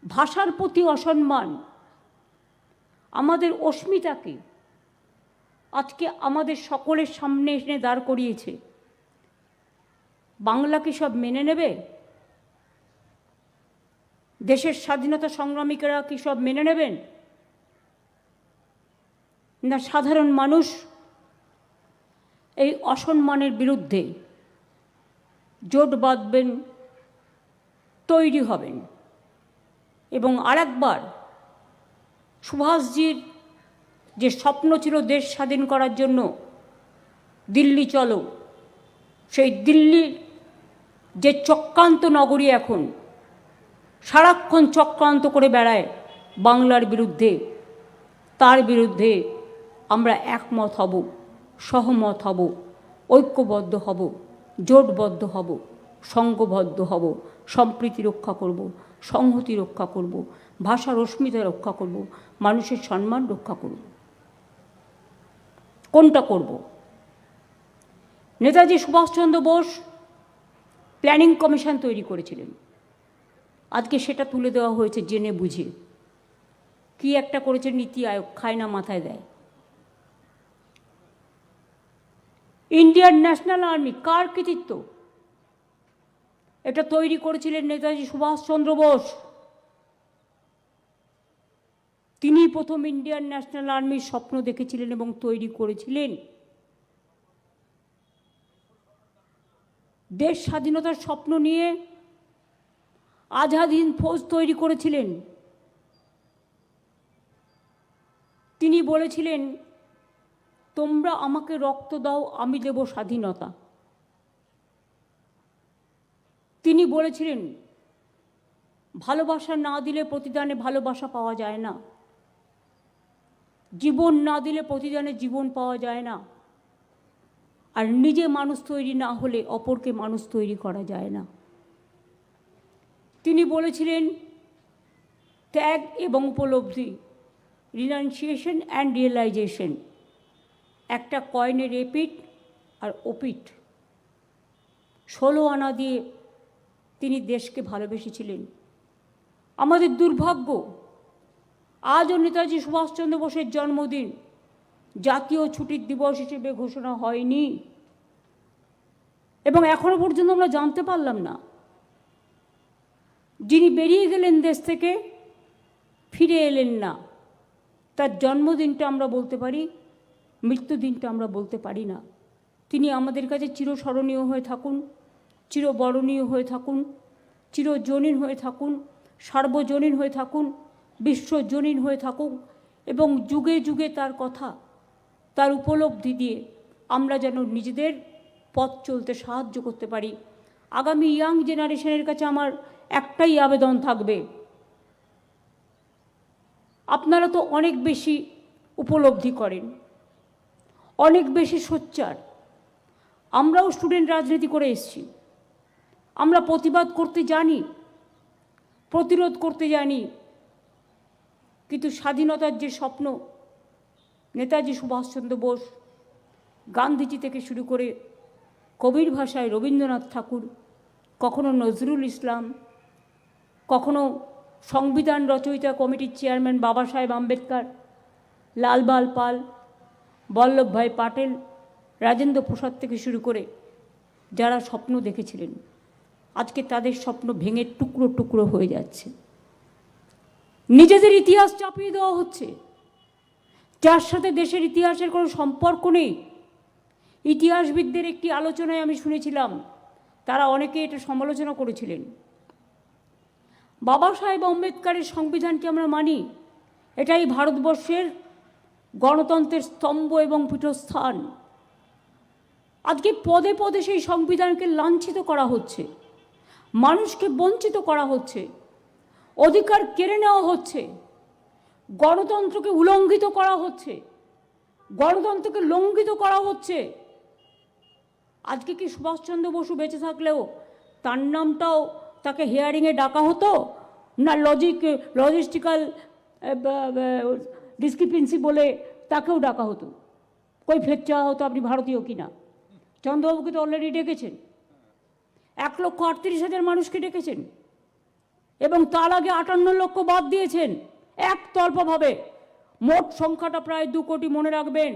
ভাষার প্রতি অসম্মান, আমাদের অস্মিতাকে আজকে আমাদের সকলের সামনে এনে দাঁড় করিয়েছে। বাংলা কি সব মেনে নেবে? দেশের স্বাধীনতা সংগ্রামীরা কি সব মেনে নেবেন? না সাধারণ মানুষ এই অসম্মানের বিরুদ্ধে জোট বাঁধবেন, তৈরি হবেন। এবং আরেকবার সুভাষজির যে স্বপ্ন ছিল দেশ স্বাধীন করার জন্য, দিল্লি চলো, সেই দিল্লির যে চক্রান্ত নগরী এখন সারাক্ষণ চক্রান্ত করে বেড়ায় বাংলার বিরুদ্ধে, তার বিরুদ্ধে আমরা একমত হব, সহমত হব, ঐক্যবদ্ধ হব, জোটবদ্ধ হব, সংঘবদ্ধ হব, সম্প্রীতি রক্ষা করব, সংহতি রক্ষা করব, ভাষার অস্মিতা রক্ষা করব, মানুষের সম্মান রক্ষা করব। কোনটা করব? নেতাজি সুভাষচন্দ্র বোস প্ল্যানিং কমিশন তৈরি করেছিলেন, আজকে সেটা তুলে দেওয়া হয়েছে জেনে বুঝে। কি একটা করেছে নীতি আয়োগ, খায় না মাথায় দেয়। ইন্ডিয়ান ন্যাশনাল আর্মি কার কৃতিত্ব? এটা তৈরি করেছিলেন নেতাজি সুভাষচন্দ্র বোস। তিনি প্রথম ইন্ডিয়ান ন্যাশনাল আর্মির স্বপ্ন দেখেছিলেন এবং তৈরি করেছিলেন। দেশ স্বাধীনতার স্বপ্ন নিয়ে আজাদ হিন্দ ফৌজ তৈরি করেছিলেন। তিনি বলেছিলেন, তোমরা আমাকে রক্ত দাও, আমি দেব স্বাধীনতা। তিনি বলেছিলেন, ভালোবাসা না দিলে প্রতিদানে ভালোবাসা পাওয়া যায় না, জীবন না দিলে প্রতিদানে জীবন পাওয়া যায় না, আর নিজে মানুষ তৈরি না হলে অপরকে মানুষ তৈরি করা যায় না। তিনি বলেছিলেন, ত্যাগ এবং উপলব্ধি, রিনাউন্সিয়েশন অ্যান্ড রিয়েলাইজেশন, একটা কয়েনের এপিঠ আর ওপিঠ। 16 আনা দিয়ে তিনি দেশকে ভালোবেসেছিলেন। আমাদের দুর্ভাগ্য, আজও নেতাজি সুভাষচন্দ্র বোসের জন্মদিন জাতীয় ছুটির দিবস হিসেবে ঘোষণা হয়নি, এবং এখনো পর্যন্ত আমরা জানতে পারলাম না যিনি বেরিয়ে গেলেন দেশ থেকে, ফিরে এলেন না, তার জন্মদিনটা আমরা বলতে পারি, মৃত্যুদিনটা আমরা বলতে পারি না। তিনি আমাদের কাছে চিরস্মরণীয় হয়ে থাকুন, চিরবরণীয় হয়ে থাকুন, চিরজনীন হয়ে থাকুন, সার্বজনীন হয়ে থাকুন, বিশ্বজনীন হয়ে থাকুক, এবং যুগে যুগে তার কথা, তার উপলব্ধি দিয়ে আমরা যেন নিজেদের পথ চলতে সাহায্য করতে পারি। আগামী ইয়াং জেনারেশনের কাছে আমার একটাই আবেদন থাকবে, আপনারা তো অনেক বেশি উপলব্ধি করেন, অনেক বেশি সোচ্চার। আমরাও স্টুডেন্ট রাজনীতি করে এসেছি, আমরা প্রতিবাদ করতে জানি, প্রতিরোধ করতে জানি, কিন্তু স্বাধীনতার যে স্বপ্ন নেতাজি সুভাষচন্দ্র বোস, গান্ধীজি থেকে শুরু করে কবির ভাষায় রবীন্দ্রনাথ ঠাকুর, কখনো নজরুল ইসলাম, কখনো সংবিধান রচয়িতা কমিটির চেয়ারম্যান বাবা সাহেব আম্বেদকর, লালবাল পাল, বল্লভভাই পাটেল, রাজেন্দ্র প্রসাদ থেকে শুরু করে যারা স্বপ্ন দেখেছিলেন, আজকে তাদের স্বপ্ন ভেঙে টুকরো টুকরো হয়ে যাচ্ছে। নিজেদের ইতিহাস চাপিয়ে দেওয়া হচ্ছে, যার সাথে দেশের ইতিহাসের কোনো সম্পর্ক নেই। ইতিহাসবিদদের একটি আলোচনায় আমি শুনেছিলাম, তারা অনেকে এটা সমালোচনা করেছিলেন, বাবা সাহেব আম্বেদকরের সংবিধানকে আমরা মানি, এটাই ভারতবর্ষের গণতন্ত্রের স্তম্ভ এবং পীঠস্থান। আজকে পদে পদে সেই সংবিধানকে লাঞ্ছিত করা হচ্ছে, মানুষকে বঞ্চিত করা হচ্ছে, অধিকার কেড়ে নেওয়া হচ্ছে, গণতন্ত্রকে উলঙ্ঘিত করা হচ্ছে, গণতন্ত্রকে লঙ্ঘিত করা হচ্ছে। আজকে কি সুভাষচন্দ্র বসু বেঁচে থাকলেও তার নামটাও তাকে হিয়ারিংয়ে ডাকা হতো না, লজিস্টিক্যাল ডিসক্রিপেন্সি বলে তাকেও ডাকা হতো, কই ফের চাওয়া হতো আপনি ভারতীয় কিনা? চন্দ্রবাবুকে তো অলরেডি ডেকেছেন, 1,38,000 মানুষকে ডেকেছেন, এবং তার আগে 58 লক্ষ বাদ দিয়েছেন একতরফাভাবে। মোট সংখ্যাটা প্রায় 2 কোটি। মনে রাখবেন,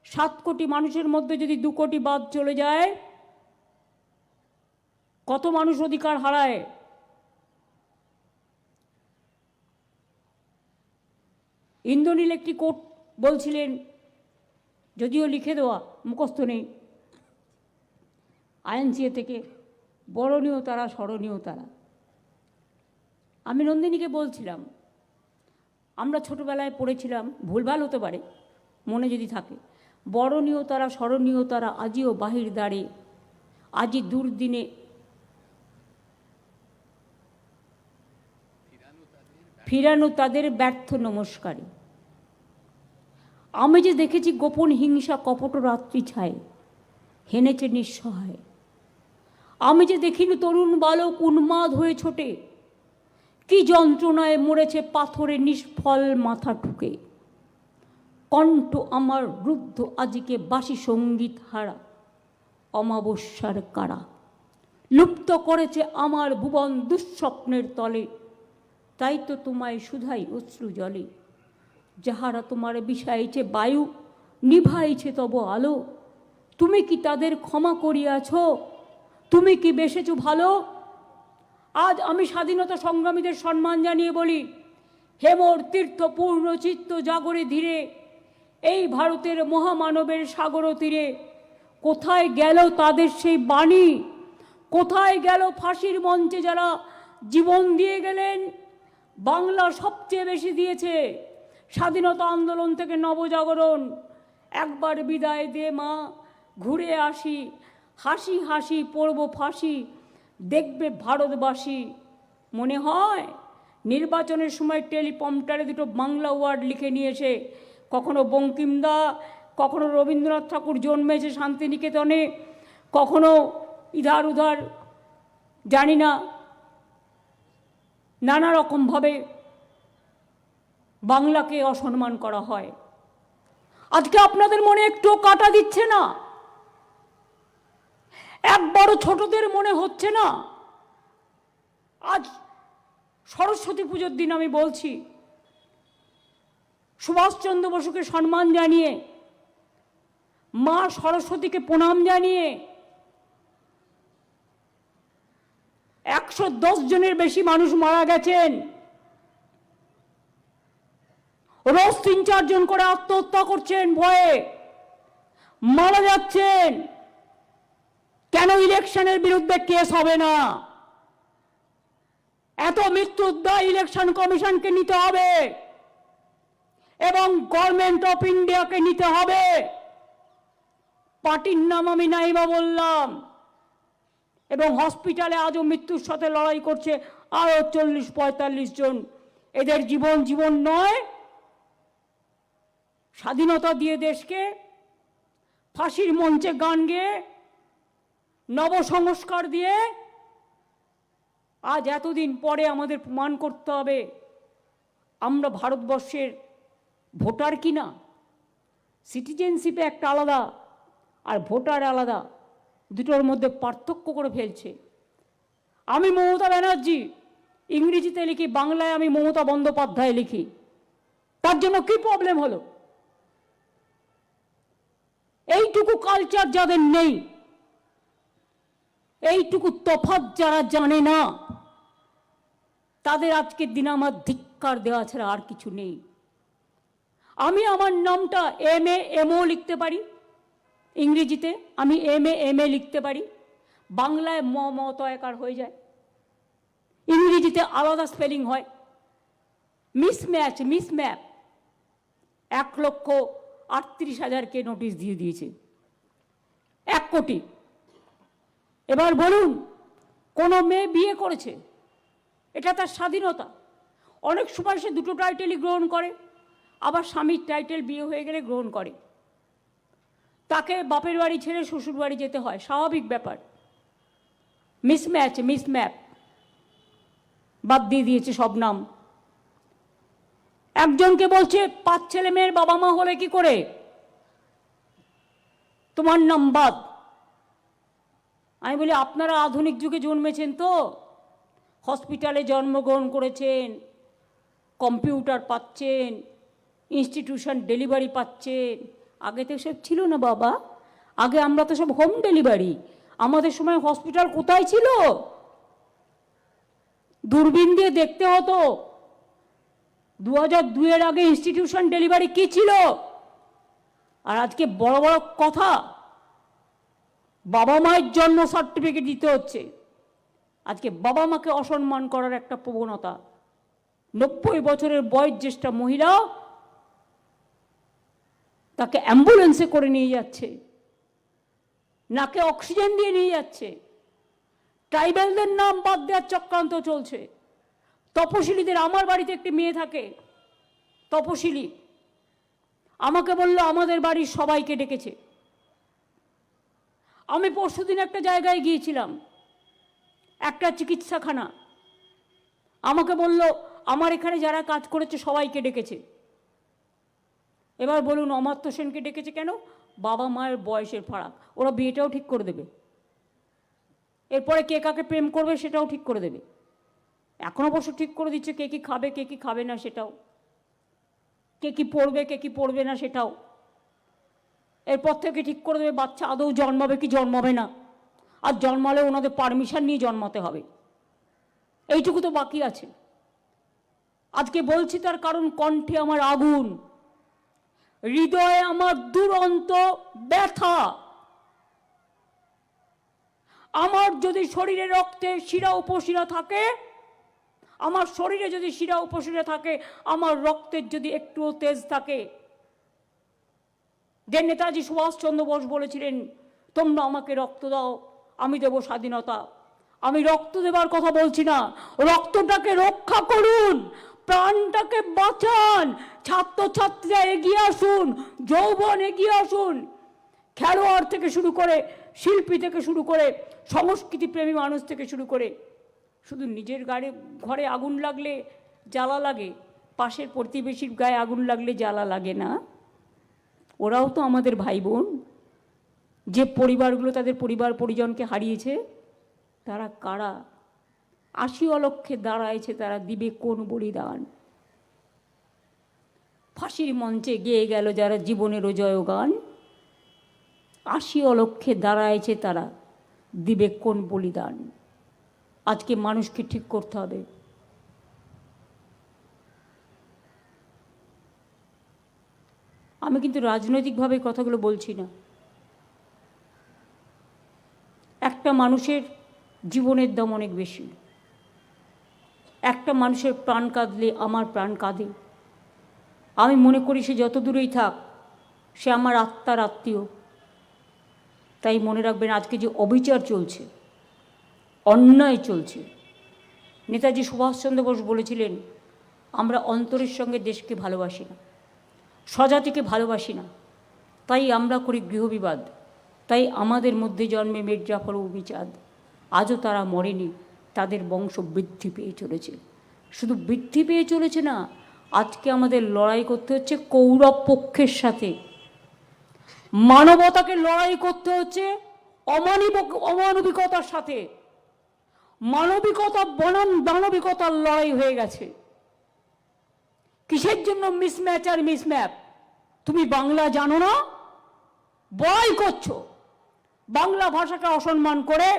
7 কোটি মানুষের মধ্যে যদি 2 কোটি বাদ চলে যায়, কত মানুষ অধিকার হারায়। ইন্দ্রনীল একটি কোট বলছিলেন, যদিও লিখে দেওয়া, মুখস্থ নেই, আইএনসিএ থেকে, বরণীয় তারা, স্মরণীয় তারা। আমি নন্দিনীকে বলছিলাম, আমরা ছোটবেলায় পড়েছিলাম, ভুলভাল হতে পারে, মনে যদি থাকে, বরণীয় তারা, স্মরণীয় তারা, আজিও বাহির দ্বারে, আজি দুর্দিনে ফিরানো তাদের ব্যর্থ নমস্কারে। আমি যে দেখেছি গোপন হিংসা কপট রাত্রি ছায়, হেনেছে নিঃসহায়। আমি যে দেখিনি তরুণ বালক উন্মাদ হয়ে ছোটে, কি যন্ত্রণায় মরেছে পাথরে নিষ্ফল মাথা ঠুকে। কণ্ঠ আমার রুদ্ধ আজিকে বাসি সঙ্গীত হারা, অমাবস্যার কারা। লুপ্ত করেছে আমার ভুবন দুঃস্বপ্নের তলে, তাই তো তোমায় শুধাই অশ্রু জলে। যাহারা তোমার বিষাইছে বায়ু, নিভাইছে তব আলো, তুমি কি তাদের ক্ষমা করিয়াছ? তুমি কি বেসেছ ভালো? আজ আমি স্বাধীনতা সংগ্রামীদের সম্মান জানিয়ে বলি, হেমর তীর্থ পূর্ণ চিত্ত জাগরে ধীরে, এই ভারতের মহামানবের সাগর তীরে কোথায় গেল তাদের সেই বাণী? কোথায় গেল ফাঁসির মঞ্চে যারা জীবন দিয়ে গেলেন? বাংলা সবচেয়ে বেশি দিয়েছে স্বাধীনতা আন্দোলন থেকে নবজাগরণ। একবার বিদায় দে মা, ঘুরে আসি, হাসি হাসি পড়ব ফাঁসি, দেখবে ভারতবাসী। মনে হয় নির্বাচনের সময় টেলিপম্পটারে দুটো বাংলা ওয়ার্ড লিখে নিয়েছে, কখনো বঙ্কিমদা, কখনো রবীন্দ্রনাথ ঠাকুর জন্মেছে শান্তিনিকেতনে, কখনো ইধার উধার জানি না, নানা রকমভাবে বাংলাকে অসম্মান করা হয়। আজকে আপনাদের মনে একটু কাটা দিচ্ছে না? একবারও ছোটদের মনে হচ্ছে না? আজ সরস্বতী পুজোর দিন আমি বলছি, সুভাষচন্দ্র বসুকে সম্মান জানিয়ে, মা সরস্বতীকে প্রণাম জানিয়ে 110 জনের বেশি মানুষ মারা গেছেন। রোজ 3-4 জন করে আত্মহত্যা করছেন, ভয়ে মারা যাচ্ছেন। কেন ইলেকশনের বিরুদ্ধে কেস হবে না? এত মৃত্যুর দায় ইলেকশন কমিশনকে নিতে হবে এবং গভর্নমেন্ট অফ ইন্ডিয়াকে নিতে হবে। পার্টির নাম আমি নাইবা বললাম, এবং হসপিটালে আজও মৃত্যুর সাথে লড়াই করছে আরো 40-45 জন। এদের জীবন জীবন নয়। স্বাধীনতা দিয়ে দেশকে ফাঁসির মঞ্চে গান গেয়ে নবসংস্কার দিয়ে আজ এতদিন পরে আমাদের প্রমাণ করতে হবে আমরা ভারতবর্ষের ভোটার কিনা। সিটিজেনশিপে একটা আলাদা আর ভোটার আলাদা, দুটোর মধ্যে পার্থক্য করে ফেলছে। আমি মমতা ব্যানার্জি ইংরেজিতে লিখি, বাংলায় আমি মমতা বন্দ্যোপাধ্যায় লিখি। তার জন্য কি প্রবলেম হলো? এইটুকু কালচার যাদের নেই, এইটুকু তফাৎ যারা জানে না, তাদের আজকের দিনে আমার ধিক্কার দেওয়া ছাড়া আর কিছু নেই। আমি আমার নামটা MA লিখতে পারি, ইংরেজিতে আমি MA লিখতে পারি, বাংলায় মমতায়কার হয়ে যায়, ইংরেজিতে আলাদা স্পেলিং হয়। মিসম্যাচ, মিসম্যাপ। 1,38,000কে নোটিশ দিয়ে দিয়েছে, 1 কোটি। এবার বলুন, কোনো মেয়ে বিয়ে করেছে, এটা তার স্বাধীনতা। অনেক সময় সে দুটো টাইটেলই গ্রহণ করে, আবার স্বামীর টাইটেল বিয়ে হয়ে গেলে গ্রহণ করে। তাকে বাপের বাড়ি ছেড়ে শ্বশুর বাড়ি যেতে হয়, স্বাভাবিক ব্যাপার। মিসম্যাচ, মিসম্যাপ, বাদ দিয়ে দিয়েছে সব নাম। একজনকে বলছে 5 ছেলে মেয়ের বাবা মা হলে কি করে, তোমার নাম বাদ। আমি বলি, আপনারা আধুনিক যুগে জন্মেছেন তো, হসপিটালে জন্মগ্রহণ করেছেন, কম্পিউটার পাচ্ছেন, ইনস্টিটিউশন ডেলিভারি পাচ্ছেন। আগে তো সব ছিল না বাবা, আগে আমরা তো সব হোম ডেলিভারি। আমাদের সময় হসপিটাল কোথায় ছিল? দূরবীন দিয়ে দেখতে হতো। 2002 আগে ইনস্টিটিউশন ডেলিভারি কি ছিল? আর আজকে বড় বড় কথা, বাবা মায়ের জন্ম সার্টিফিকেট দিতে হচ্ছে। আজকে বাবা মাকে অসম্মান করার একটা প্রবণতা। 90 বছরের বয়োজ্যেষ্ঠ মহিলা, তাকে অ্যাম্বুলেন্সে করে নিয়ে যাচ্ছে, নাকে অক্সিজেন দিয়ে নিয়ে যাচ্ছে। ট্রাইবেলদের নাম বাদ দেওয়ার চক্রান্ত চলছে। তপশিলীদের, আমার বাড়িতে একটি মেয়ে থাকে তপশিলী, আমাকে বলল আমাদের বাড়ির সবাইকে ডেকেছে। আমি পরশুদিন একটা জায়গায় গিয়েছিলাম, একটা চিকিৎসাখানা, আমাকে বলল আমার এখানে যারা কাজ করেছে সবাইকে ডেকেছে। এবার বলুন, অমর্ত্য সেনকে ডেকেছে কেন? বাবা মায়ের বয়সের ফারাক, ওরা বিয়েটাও ঠিক করে দেবে, এরপরে কে কাকে প্রেম করবে সেটাও ঠিক করে দেবে। এখন অবশ্য ঠিক করে দিচ্ছে কে কি খাবে, কে কি খাবে না সেটাও, কে কি পড়বে, কে কি পড়বে না সেটাও। এরপর থেকে ঠিক করে দেবে বাচ্চা আদৌ জন্মাবে কি জন্মাবে না, আর জন্মালে ওনাদের পারমিশন নিয়ে জন্মাতে হবে। এইটুকু তো বাকি আছে। আজকে বলছি তার কারণ কণ্ঠে আমার আগুন, হৃদয়ে আমার দুরন্ত ব্যথা। আমার যদি শরীরে রক্তে শিরা উপশিরা থাকে, আমার শরীরে যদি শিরা উপশিরা থাকে, আমার রক্তের যদি একটুও তেজ থাকে, যে নেতাজি সুভাষচন্দ্র বোস বলেছিলেন তোমরা আমাকে রক্ত দাও আমি দেব স্বাধীনতা। আমি রক্ত দেবার কথা বলছি না, রক্তটাকে রক্ষা করুন, প্রাণটাকে বাঁচান। ছাত্রছাত্রীরা এগিয়ে আসুন, যৌবন এগিয়ে আসুন, খেলোয়াড় থেকে শুরু করে, শিল্পী থেকে শুরু করে, সংস্কৃতিপ্রেমী মানুষ থেকে শুরু করে। শুধু নিজের ঘরে আগুন লাগলে জ্বালা লাগে, পাশের প্রতিবেশীর গায়ে আগুন লাগলে জ্বালা লাগে না? ওরাও তো আমাদের ভাই বোন। যে পরিবারগুলো তাদের পরিবার পরিজনকে হারিয়েছে, তারা কারা? 80 অলক্ষে দাঁড়াইছে, তারা দিবে কোন বলিদান? ফাঁসির মঞ্চে গেয়ে গেল যারা জীবনেরও জয়গান, ৮০ অলক্ষে দাঁড়ায়ছে তারা, দিবে কোন বলিদান। আজকে মানুষকে ঠিক করতে হবে। আমি কিন্তু রাজনৈতিকভাবে কথাগুলো বলছি না। একটা মানুষের জীবনের দাম অনেক বেশি। একটা মানুষের প্রাণ কাঁদলে আমার প্রাণ কাঁদে। আমি মনে করি সে যত দূরেই থাক, সে আমার আত্মার আত্মীয়। তাই মনে রাখবেন, আজকে যে অবিচার চলছে, অন্যায় চলছে, নেতাজি সুভাষচন্দ্র বোস বলেছিলেন, আমরা অন্তরের সঙ্গে দেশকে ভালোবাসি না, স্বজাতিকে ভালোবাসি না, তাই আমরা করি গৃহবিবাদ। তাই আমাদের মধ্যে জন্মে মীর জাফর ও বিচাদ। আজও তারা মরেনি, তাদের বংশ বৃদ্ধি পেয়ে চলেছে। শুধু বৃদ্ধি পেয়ে চলেছে না, আজকে আমাদের লড়াই করতে হচ্ছে কৌরব পক্ষের সাথে। মানবতাকে লড়াই করতে হচ্ছে অমানবিকতার সাথে। মানবিকতা বনাম দানবিকতার লড়াই হয়ে গেছে। কিসের জন্য মিসম্যাচ আর মিসম্যাপ? তুমি বাংলা জানো না, বড়াই করছো। বাংলা ভাষাকে অসম্মান করে,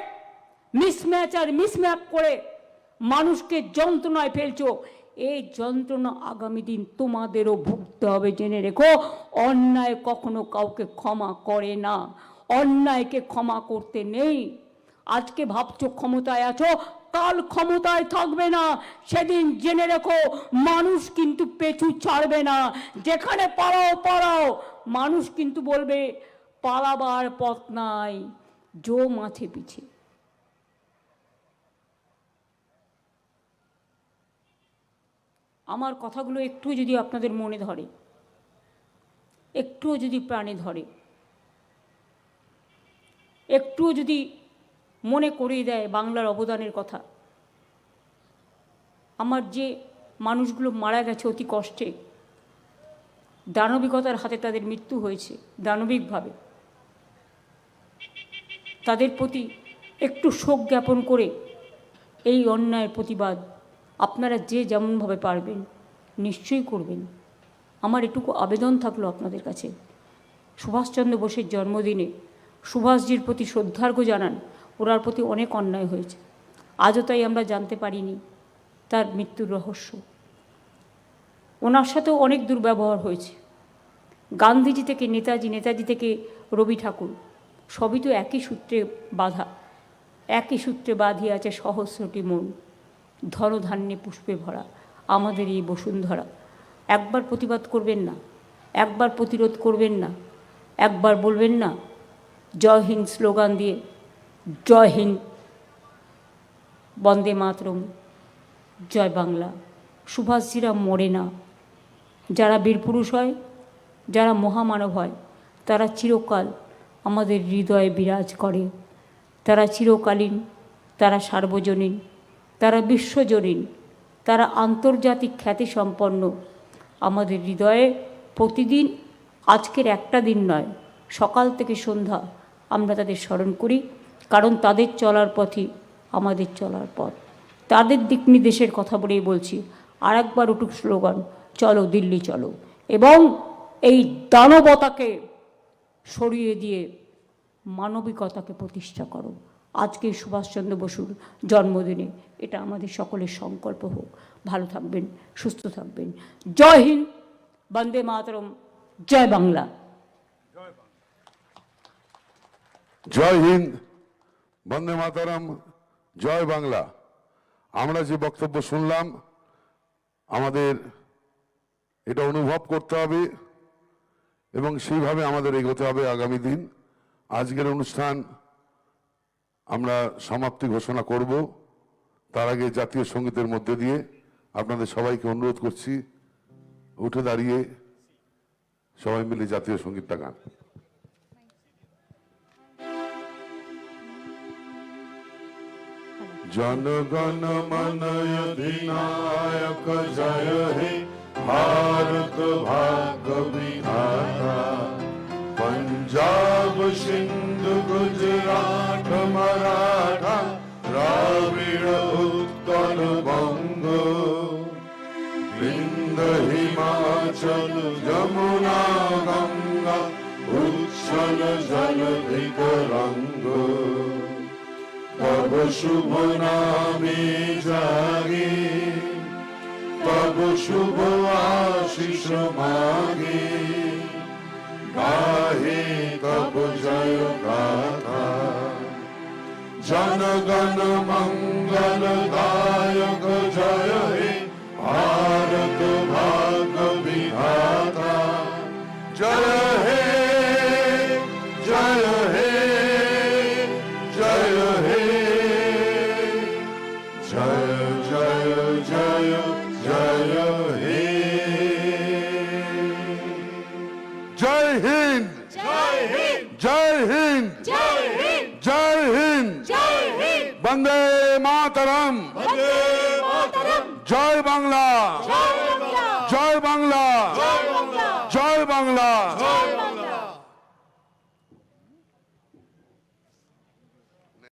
মিসম্যাচ আর মিসম্যাপ করে মানুষকে যন্ত্রণায় ফেলছো। এই যন্ত্রণা আগামী দিন তোমাদেরও ভুগতে হবে, জেনে রেখো। অন্যায় কখনো কাউকে ক্ষমা করে না, অন্যায়কে ক্ষমা করতে নেই। আজকে ভাবছো ক্ষমতায় আছো, কাল ক্ষমতায় থাকবে না, সেদিন জেনে রেখো মানুষ কিন্তু পেছু ছাড়বে না। যেখানে পালাও পালাও, মানুষ কিন্তু বলবে পালাবার পথ নাই, জো মাথে পিছে। আমার কথাগুলো একটু যদি আপনাদের মনে ধরে, একটুও যদি প্রাণে ধরে, একটুও যদি মনে করিয়ে দেয় বাংলার অবদানের কথা, আমার যে মানুষগুলো মারা গেছে অতি কষ্টে, দানবিকতার হাতে তাদের মৃত্যু হয়েছে দানবিকভাবে, তাদের প্রতি একটু শোক জ্ঞাপন করে এই অন্যায়ের প্রতিবাদ আপনারা যে যেমনভাবে পারবেন নিশ্চয়ই করবেন। আমার এটুকু আবেদন থাকলো আপনাদের কাছে, সুভাষচন্দ্র বোসের জন্মদিনে সুভাষজির প্রতি শ্রদ্ধার্ঘ্য জানান। ওনার প্রতি অনেক অন্যায় হয়েছে, আজও তাই আমরা জানতে পারিনি তার মৃত্যুর রহস্য। ওনার সাথেও অনেক দুর্ব্যবহার হয়েছে। গান্ধীজি থেকে নেতাজি, নেতাজি থেকে রবি ঠাকুর, সবই তো একই সূত্রে বাঁধা। একই সূত্রে বাঁধিয়ে আছে সহস্রটি মন, ধনধান্যে পুষ্পে ভরা আমাদের এই বসুন্ধরা। একবার প্রতিবাদ করবেন না, একবার প্রতিরোধ করবেন না, একবার বলবেন না জয় হিন্দ স্লোগান দিয়ে, জয় হিন্দ, বন্দে মাতরম, জয় বাংলা। সুভাষজিরা মরে না। যারা বীরপুরুষ হয়, যারা মহামানব হয়, তারা চিরকাল আমাদের হৃদয়ে বিরাজ করে। তারা চিরকালীন, তারা সার্বজনীন, তারা বিশ্বজনীন, তারা আন্তর্জাতিক খ্যাতিসম্পন্ন। আমাদের হৃদয়ে প্রতিদিন, আজকের একটা দিন নয়, সকাল থেকে সন্ধ্যা আমরা তাদের স্মরণ করি, কারণ তাদের চলার পথই আমাদের চলার পথ। তাদের দিক নির্দেশের কথা বলেই বলছি, আর একবার উঠুক স্লোগান, চলো দিল্লি চলো, এবং এই দানবতাকে সরিয়ে দিয়ে মানবিকতাকে প্রতিষ্ঠা করো। আজকে সুভাষচন্দ্র বসুর জন্মদিনে এটা আমাদের সকলের সংকল্প হোক। ভালো থাকবেন, সুস্থ থাকবেন। জয় হিন্দ, বন্দে মাতরম, জয় বাংলা। জয় হিন্দ, বন্দে মাতরম, জয় বাংলা। আমরা যে বক্তব্য শুনলাম, আমাদের এটা অনুভব করতে হবে এবং সেইভাবে আমাদের এগোতে হবে আগামী দিন। আজকের অনুষ্ঠান আমরা সমাপ্তি ঘোষণা করব, তার আগে জাতীয় সঙ্গীতের মধ্যে দিয়ে আপনাদের সবাইকে অনুরোধ করছি, উঠে দাঁড়িয়ে সবাই মিলে জাতীয় সঙ্গীতটা গান। জনগণ মন অধিনায়ক জয় হে, ভারত ভাগ্য বিধাতা। पंजाब सिंधु गुजरात मराठा, द्राविड़ उत्कल बंग, বিন্দ হিমাচল যমুনা গঙ্গা উচ্ছল জলধিক রঙ্গ তব শুভ নামে জাগে তব শুভ আশিস মাগে গাহে তব জয় গাথা জনগণ মঙ্গল দায়ক জয় হে ভারত ভাগ্য বিধাতা জয় হে জয় হে জয় হে জয় জয় জয় জয় হে জয় হিন্দ জয় হিন্দ জয় হিন্দ জয় হিন্দ জয় হিন্দ জয় হিন্দ বন্দে মাতরম বন্দে মাতরম জয় বাংলা জয় বাংলা জয় বাংলা